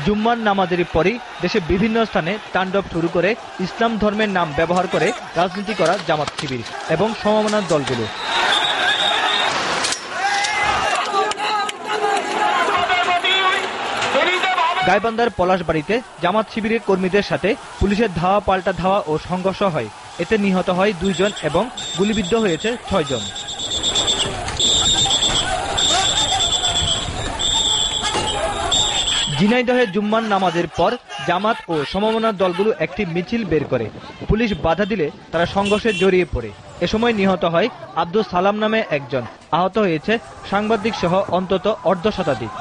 জুম্মার নামাজের পরই দেশে বিভিন্ন স্থানে তাণ্ডব শুরু করে ইসলাম ধর্মের নাম ব্যবহার করে রাজনীতি করা জামাত শিবির এবং সমমনা দলগুলো। গাইবান্ধার পলাশবাড়িতে জামাত শিবিরের কর্মীদের সাথে পুলিশের ধাওয়া পাল্টা ধাওয়া ও সংঘর্ষ হয়। এতে নিহত হয় 2 জন এবং গুলিবিদ্ধ হয়েছে 6 জন। ঝিনাইদহে জুম্মার নামাজের পর জামাত ও সমমনা দলগুলো একটি মিছিল বের করে। পুলিশ বাধা দিলে তারা সংঘর্ষে জড়িয়ে পড়ে। এ সময় নিহত হয় আব্দুল সালাম নামে একজন, আহত হয়েছে সাংবাদিক সহ অন্তত অর্ধশতাধিক।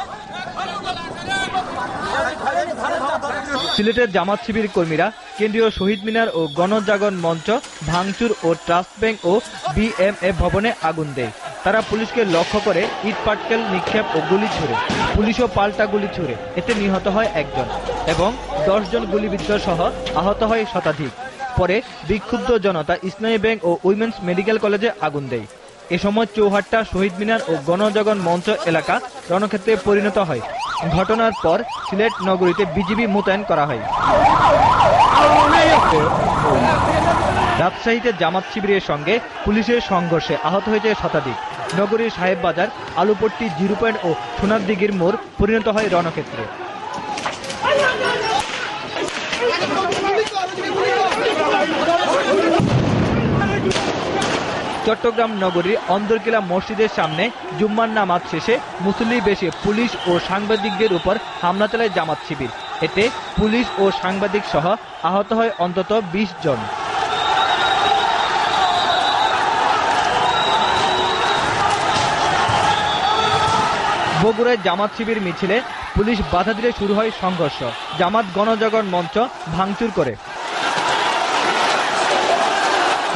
সিলেটের জামাত শিবির কর্মীরা কেন্দ্রীয় শহীদ মিনার ও গণজাগরণ মঞ্চ ভাঙচুর ও ট্রাস্ট ব্যাংক ও বিএমএ ভবনে আগুন দেয়। তারা পুলিশকে লক্ষ্য করে ইট পাটকেল নিক্ষেপ ও গুলি ছুড়ে। পুলিশও পাল্টা গুলি ছুড়ে। এতে নিহত হয় 1 জন এবং 10 জন গুলিবিদ্ধ সহ আহত হয় শতাধিক। পরে বিক্ষুব্ধ জনতা ইসলামী ব্যাংক ও উইমেন্স মেডিকেল কলেজে আগুন দেয়। এ সময় চৌহাট্টা শহীদ মিনার ও গণজাগরণ মঞ্চ এলাকা রণক্ষেত্রে পরিণত হয়। ঘটনার পর সিলেট নগরীতে বিজিবি মোতায়েন করা হয়। রাজশাহীতে জামাত শিবিরের সঙ্গে পুলিশের সংঘর্ষে আহত হয়েছে শতাধিক। নগরীর সাহেববাজার, আলুপট্টি, 0 পয়েন্ট ও সোনারদিঘির মোড় পরিণত হয় রণক্ষেত্রে। চট্টগ্রাম নগরীর অন্দরকিলা মসজিদের সামনে জুম্মার নামাজ শেষে মুসল্লি বেশে পুলিশ ও সাংবাদিকদের উপর হামলা চালায় জামাত শিবির। এতে পুলিশ ও সাংবাদিক সহ আহত হয় অন্তত 20 জন। বগুড়ায় জামাত শিবির মিছিলে পুলিশ বাধা দিলে শুরু হয় সংঘর্ষ। জামাত গণজাগরণ মঞ্চ ভাঙচুর করে।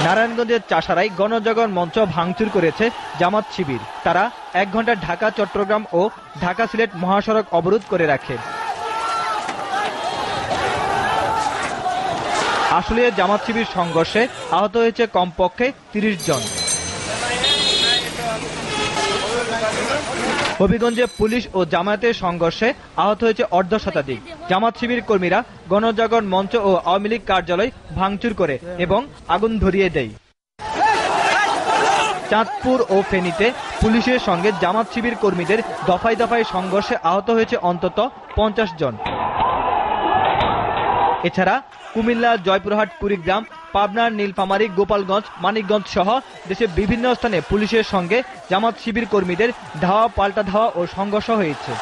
নারায়ণগঞ্জের চাষারায় গণজাগরণ মঞ্চ ভাঙচুর করেছে জামাত শিবির। তারা 1 ঘন্টা ঢাকা চট্টগ্রাম ও ঢাকা সিলেট মহাসড়ক অবরোধ করে রাখে। আশুলিয়া জামাত শিবির সংঘর্ষে আহত হয়েছে কমপক্ষে 30 জন। হবিগঞ্জে পুলিশ ও জামায়াতের সংঘর্ষে আহত হয়েছে অর্ধশতাধিক। জামাত শিবির কর্মীরা গণজাগরণ মঞ্চ ও আওয়ামী লীগ কার্যালয় ভাঙচুর করে এবং আগুন ধরিয়ে দেয়। চাঁদপুর ও ফেনীতে পুলিশের সঙ্গে জামাত শিবির কর্মীদের দফায় দফায় সংঘর্ষে আহত হয়েছে অন্তত 50 জন। এছাড়া কুমিল্লা, জয়পুরহাট, কুড়িগ্রাম, পাবনার নীলফামারী, গোপালগঞ্জ, মানিকগঞ্জ সহ দেশের বিভিন্ন স্থানে পুলিশের সঙ্গে জামাত শিবির কর্মীদের ধাওয়া পাল্টা ধাওয়া ও সংঘর্ষ হয়েছে।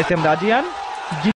S M রাজিয়ান।